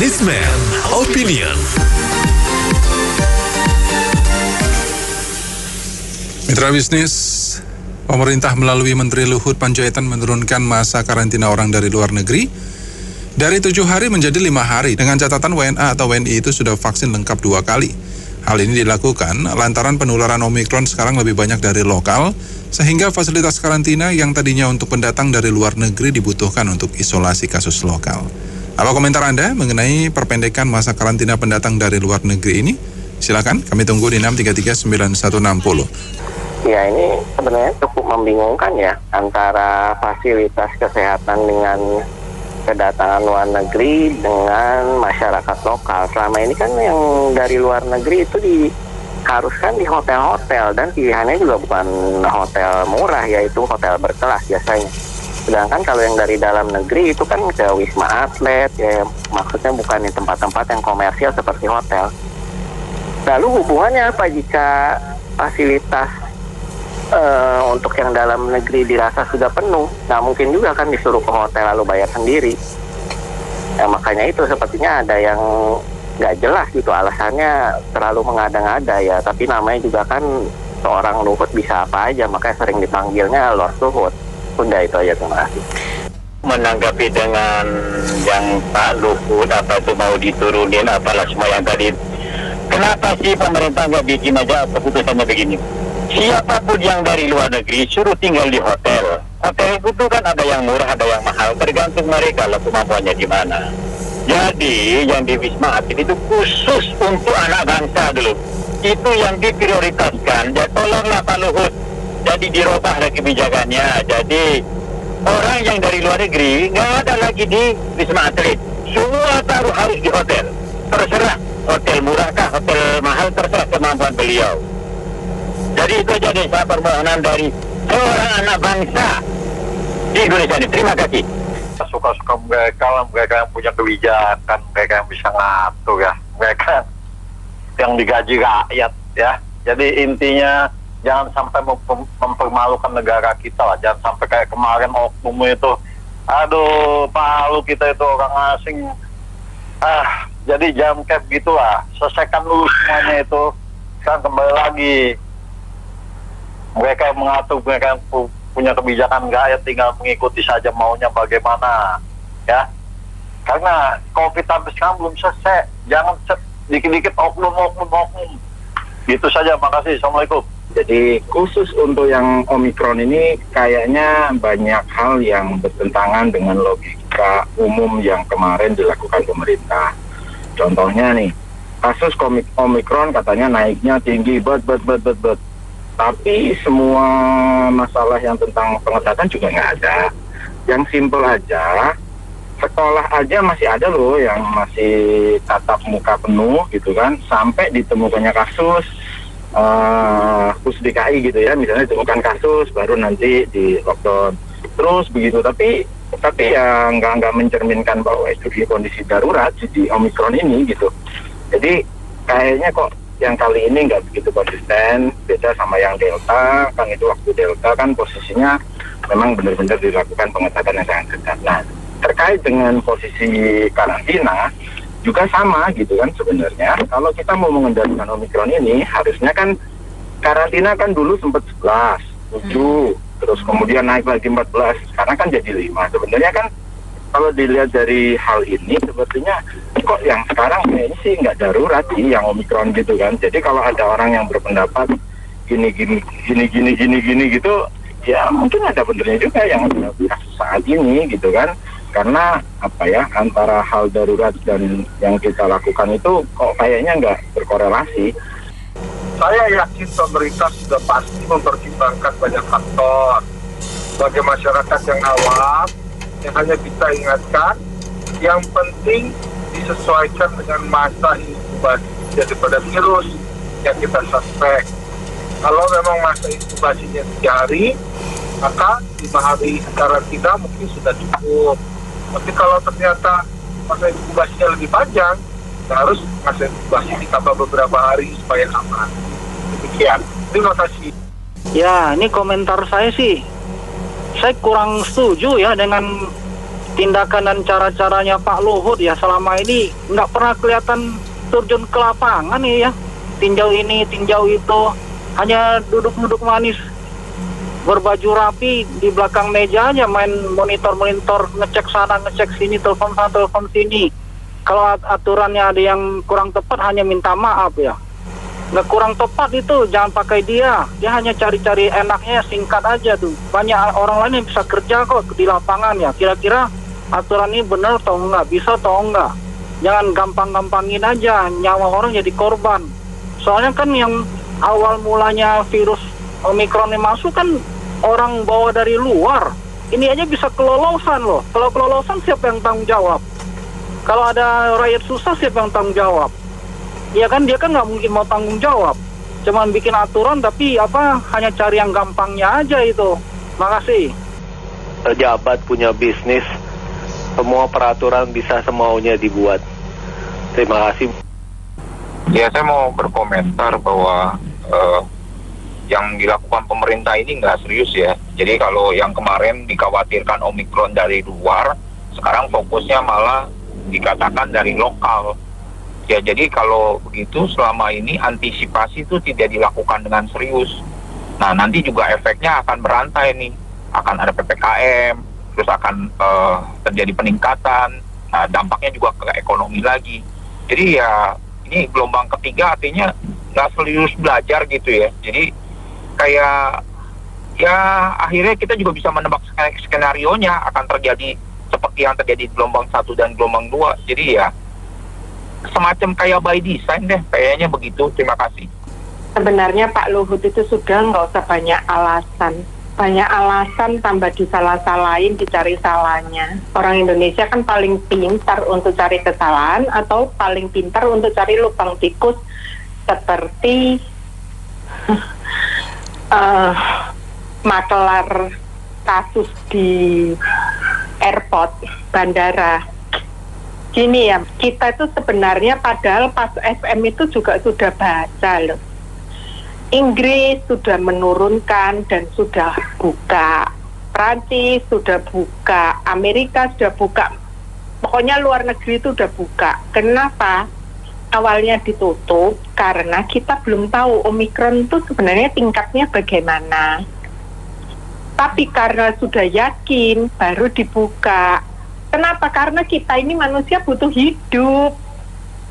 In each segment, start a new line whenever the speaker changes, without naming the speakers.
Newsman Opinion.
Mitra bisnis, pemerintah melalui Menteri Luhut Panjaitan menurunkan masa karantina orang dari luar negeri dari 7 hari menjadi 5 hari dengan catatan WNA atau WNI itu sudah vaksin lengkap 2 kali. Hal ini dilakukan lantaran penularan Omikron sekarang lebih banyak dari lokal, sehingga fasilitas karantina yang tadinya untuk pendatang dari luar negeri dibutuhkan untuk isolasi kasus lokal. Apa komentar Anda mengenai perpendekan masa karantina pendatang dari luar negeri ini? Silakan, kami tunggu di 6339160.
Ya, ini sebenarnya cukup membingungkan ya, antara fasilitas kesehatan dengan kedatangan luar negeri dengan masyarakat lokal. Selama ini kan yang dari luar negeri itu diharuskan di hotel-hotel, dan pilihannya juga bukan hotel murah, yaitu hotel berkelas biasanya. Sedangkan kalau yang dari dalam negeri itu kan ke Wisma Atlet, ya maksudnya bukan di tempat-tempat yang komersial seperti hotel. Lalu hubungannya apa jika fasilitas untuk yang dalam negeri dirasa sudah penuh? Nggak mungkin juga kan disuruh ke hotel lalu bayar sendiri. Ya, makanya itu sepertinya ada yang nggak jelas gitu, alasannya terlalu mengada-ngada ya. Tapi namanya juga kan seorang Luhut bisa apa aja, makanya sering dipanggilnya Lord Luhut. Udah itu aja, terima kasih.
Menanggapi dengan yang Pak Luhut apa itu mau diturunin apalah semua yang tadi, kenapa sih pemerintah nggak bikin aja keputusannya begini? Siapapun yang dari luar negeri suruh tinggal di hotel. Hotel itu kan ada yang murah, ada yang mahal, tergantung mereka lah kemampuannya di mana. Jadi yang di Wisma Atlet itu khusus untuk anak bangsa dulu. Itu yang diprioritaskan. Ya tolonglah Pak Luhut. Jadi dirubahlah kebijakannya. Jadi orang yang dari luar negeri nggak ada lagi di Wisma Atlet. Semua taruh harus di hotel. Terserah hotel murah kah, hotel mahal, terserah kemampuan beliau. Jadi itu jadi saya permohonan dari seorang anak bangsa di Indonesia ini. Terima kasih.
Suka-suka mereka yang punya kebijakan, mereka yang bisa ngatur ya, mereka yang digaji rakyat ya. Jadi intinya jangan sampai mempermalukan negara kita lah. Jangan sampai kayak kemarin oknum itu, aduh palu kita itu orang asing. Jadi jam cap gitulah, selesaikan dulu semuanya itu. Sekarang kembali lagi, mereka yang mengatur, mereka yang punya kebijakan, rakyat tinggal mengikuti saja maunya bagaimana ya. Karena COVID sampai sekarang belum selesai. Jangan dikit-dikit oknum. Gitu saja, makasih. Assalamualaikum.
Jadi khusus untuk yang Omikron ini kayaknya banyak hal yang bertentangan dengan logika umum yang kemarin dilakukan pemerintah. Contohnya nih, kasus Omikron katanya naiknya tinggi, tapi semua masalah yang tentang pengetatan juga nggak ada. Yang simpel aja, sekolah aja masih ada loh yang masih tatap muka penuh gitu kan, sampai ditemukannya kasus khusus DKI gitu ya, misalnya ditemukan kasus baru nanti di lockdown terus begitu. Tapi ya nggak mencerminkan bahwa itu di kondisi darurat di Omikron ini gitu. Jadi kayaknya kok yang kali ini nggak begitu konsisten, beda sama yang Delta. Kan itu waktu Delta kan posisinya memang benar-benar dilakukan pengetatan yang sangat ketat. Nah, terkait dengan posisi karantina juga sama gitu kan sebenarnya. Kalau kita mau mengendalikan Omikron ini, harusnya kan karantina kan dulu sempat 11, 7, terus kemudian naik lagi 14, sekarang kan jadi 5. Sebenarnya kan kalau dilihat dari hal ini, sepertinya kok yang sekarang kayaknya sih nggak darurat sih yang Omikron gitu kan. Jadi kalau ada orang yang berpendapat gini gitu, ya mungkin ada benernya juga yang saat ini gitu kan. Karena apa ya, antara hal darurat dan yang kita lakukan itu kok kayaknya nggak berkorelasi.
Saya yakin pemerintah sudah pasti mempertimbangkan banyak faktor. Sebagai masyarakat yang awam, yang hanya kita ingatkan, yang penting disesuaikan dengan masa inkubasi daripada virus yang kita suspek. Kalau memang masa inkubasinya 3 hari, maka 5 hari karantina mungkin sudah cukup. Tapi kalau ternyata masa inkubasinya lebih panjang, harus masa inkubasi ditambah beberapa hari supaya aman. Demikian. Terima kasih.
Ya, ini komentar saya sih. Saya kurang setuju ya dengan tindakan dan cara-caranya Pak Luhut ya selama ini nggak pernah kelihatan terjun ke lapangan ya. Tinjau ini, tinjau itu, hanya duduk-duduk manis, berbaju rapi di belakang meja aja main monitor-monitor, ngecek sana, ngecek sini, telepon sana, telepon sini. Kalau aturannya ada yang kurang tepat hanya minta maaf ya. Nggak kurang tepat itu, jangan pakai dia hanya cari-cari enaknya, singkat aja tuh. Banyak orang lain yang bisa kerja kok di lapangan ya. Kira-kira aturan ini benar atau enggak, bisa atau enggak. Jangan gampang-gampangin aja, nyawa orang jadi korban. Soalnya kan yang awal mulanya virus Omikron ini masuk kan orang bawa dari luar. Ini aja bisa kelolosan loh. Kalau kelolosan siapa yang tanggung jawab? Kalau ada rakyat susah siapa yang tanggung jawab? Ya kan dia kan nggak mungkin mau tanggung jawab. Cuman bikin aturan tapi hanya cari yang gampangnya aja itu. Makasih.
Pejabat punya bisnis, semua peraturan bisa semaunya dibuat. Terima kasih.
Ya, saya mau berkomentar bahwa yang dilakukan pemerintah ini nggak serius ya. Jadi kalau yang kemarin dikhawatirkan Omikron dari luar, sekarang fokusnya malah dikatakan dari lokal. Ya, jadi kalau begitu selama ini antisipasi itu tidak dilakukan dengan serius. Nah, nanti juga efeknya akan berantai nih. Akan ada PPKM, terus akan terjadi peningkatan. Nah, dampaknya juga ke ekonomi lagi. Jadi ya, ini gelombang ketiga artinya nggak serius belajar gitu ya. Jadi kayak ya akhirnya kita juga bisa menebak skenario-nya akan terjadi seperti yang terjadi di gelombang 1 dan gelombang 2. Jadi ya semacam kayak by design deh, kayaknya begitu. Terima kasih.
Sebenarnya Pak Luhut itu sudah nggak usah banyak alasan. Banyak alasan tambah disalah-salahin, dicari salahnya. Orang Indonesia kan paling pintar untuk cari kesalahan atau paling pintar untuk cari lubang tikus seperti makelar kasus di airport, bandara. Gini ya, kita itu sebenarnya padahal pas FM itu juga sudah baca loh. Inggris sudah menurunkan dan sudah buka. Prancis sudah buka, Amerika sudah buka. Pokoknya luar negeri itu sudah buka. Kenapa? Awalnya ditutup karena kita belum tahu Omikron itu sebenarnya tingkatnya bagaimana. Tapi karena sudah yakin baru dibuka. Kenapa? Karena kita ini manusia butuh hidup.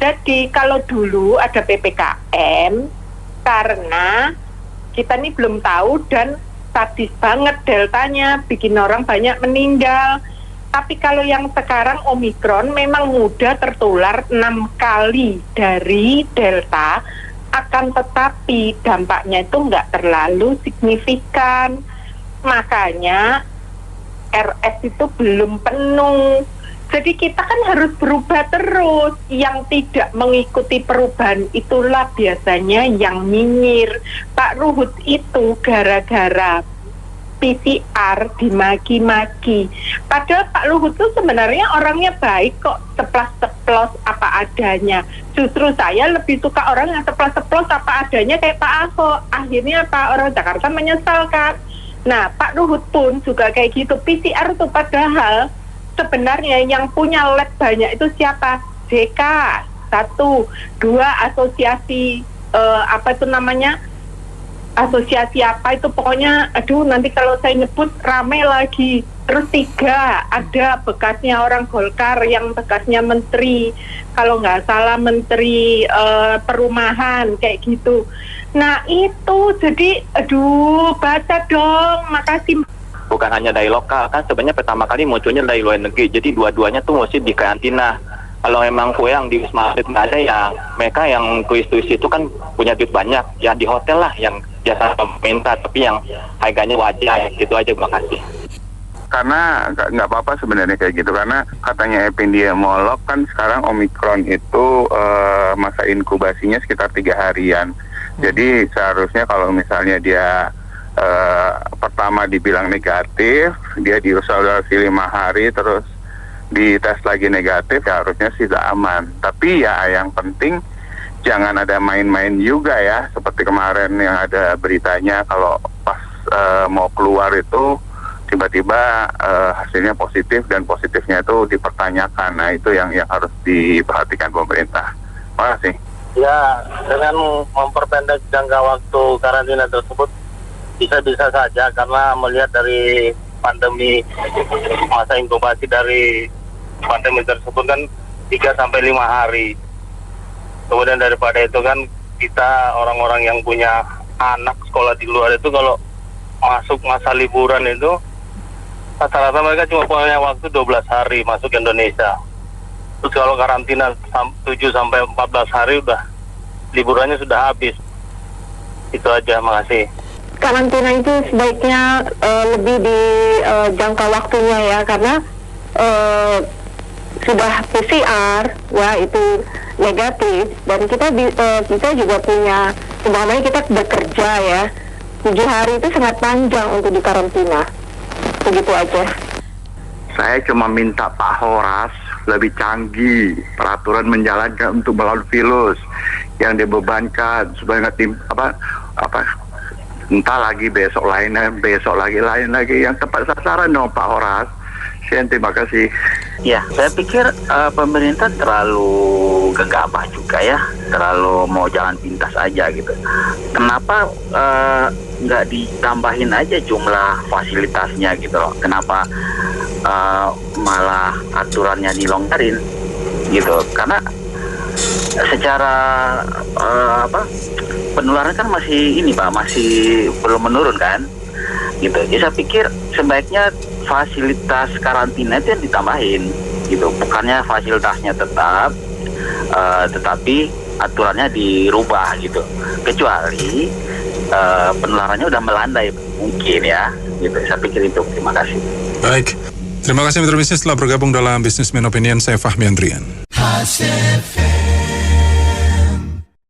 Jadi kalau dulu ada PPKM, karena kita ini belum tahu dan sadis banget deltanya, bikin orang banyak meninggal. Tapi kalau yang sekarang Omikron memang mudah tertular 6 kali dari delta, akan tetapi dampaknya itu nggak terlalu signifikan. Makanya RS itu belum penuh. Jadi kita kan harus berubah terus. Yang tidak mengikuti perubahan itulah biasanya yang nyinyir. Pak Luhut itu gara-gara PCR dimaki-maki. Padahal Pak Luhut itu sebenarnya orangnya baik kok, ceplas-ceplos apa adanya. Justru saya lebih suka orang yang ceplas-ceplos apa adanya kayak Pak Ahok. Akhirnya Pak orang Jakarta menyesalkan. Nah, Pak Luhut pun juga kayak gitu. PCR itu padahal sebenarnya yang punya lab banyak itu siapa? JK, 1, 2 asosiasi asosiasi apa itu pokoknya, aduh nanti kalau saya nyebut rame lagi. Terus 3 ada bekasnya orang Golkar yang bekasnya menteri, kalau nggak salah menteri perumahan kayak gitu. Nah itu jadi aduh baca dong, makasih.
Bukan hanya dari lokal, kan sebenarnya pertama kali munculnya dari luar negeri, jadi dua-duanya tuh mesti dikarantina. Kalau memang kue yang di Wisma Atlet nggak ada, ya mereka yang turis-turis itu kan punya duit banyak, ya di hotel lah yang jasa pemerintah, tapi yang harganya wajar, gitu aja. Terima kasih.
Karena nggak apa-apa sebenarnya kayak gitu, karena katanya epidemiolog kan sekarang Omikron itu masa inkubasinya sekitar 3 harian. Jadi seharusnya kalau misalnya dia pertama dibilang negatif, dia diisolasi 5 hari, terus dites lagi negatif, ya harusnya sih sudah aman. Tapi ya yang penting jangan ada main-main juga ya, seperti kemarin yang ada beritanya kalau pas mau keluar itu tiba-tiba hasilnya positif dan positifnya itu dipertanyakan. Nah, itu yang harus diperhatikan pemerintah. Terima kasih.
Ya, dengan memperpendek jangka waktu karantina tersebut bisa-bisa saja, karena melihat dari pandemi, masa inkubasi dari pandemi tersebut kan 3-5 hari. Kemudian daripada itu kan kita orang-orang yang punya anak sekolah di luar itu kalau masuk masa liburan itu rata-rata mereka cuma punya waktu 12 hari masuk Indonesia. Terus kalau karantina 7-14 hari udah liburannya sudah habis. Itu aja, makasih.
Karantina itu sebaiknya lebih di jangka waktunya ya, karena sudah PCR ya itu negatif, dan kita juga punya, sebenarnya kita bekerja ya, 7 hari itu sangat panjang untuk di karantina. Begitu aja.
Saya cuma minta Pak Horas lebih canggih peraturan menjalankan untuk melawan virus yang dibebankan supaya nggak entah lagi besok lain lagi yang tepat sasaran dong Pak Horas. Terima kasih.
Ya, saya pikir pemerintah terlalu gegabah juga ya, terlalu mau jalan pintas aja gitu. Kenapa nggak ditambahin aja jumlah fasilitasnya gitu loh? Kenapa malah aturannya dilonggarin gitu? Karena secara penularan kan masih masih belum menurun kan, gitu. Jadi saya pikir sebaiknya fasilitas karantina itu yang ditambahin gitu, bukannya fasilitasnya tetap tetapi aturannya dirubah gitu, kecuali penularannya udah melandai mungkin ya gitu. Saya pikir itu. Terima kasih.
Baik, terima kasih Mitra Bisnis telah bergabung dalam Businessman Opinion. Saya Fahmi Andrian.